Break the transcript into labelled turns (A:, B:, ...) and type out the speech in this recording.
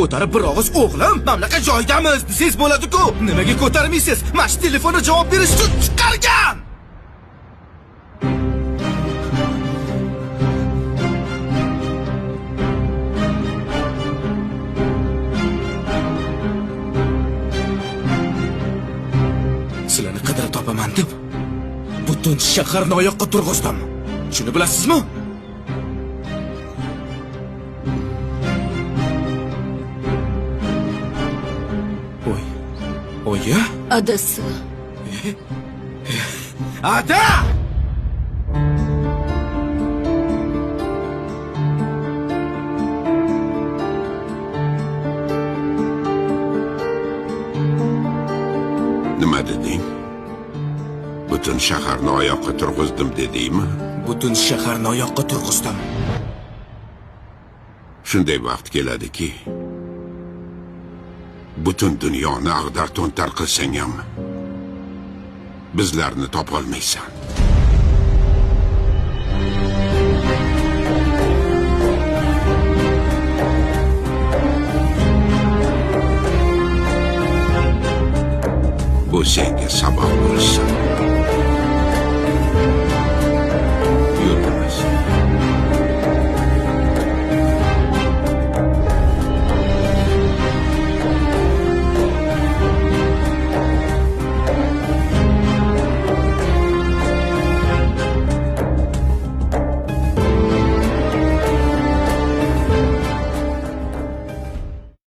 A: ko'tarib bir og'iz o'g'lim, mamlakat joyidamiz desangiz bo'ladi-ku. Nimaga ko'tarmaysiz? Mana shu telefonga javob berish uchun chiqargan. Sizlarni qidirib topaman deb butun shaharni oyoqqa turg'izdim. Shuni bilasizmi? Oya?
B: Adasi.
A: Ada!
C: Nima deding? Butun shaharni oyoqqa turg'izdim dedingmi?
A: Butun shaharni oyoqqa turg'izdim.
C: Shunday vaqt keladiki, butun dunyoni ag'dar-to'ntar qilsang ham bizlarni topolmaysan. Bu senga sabr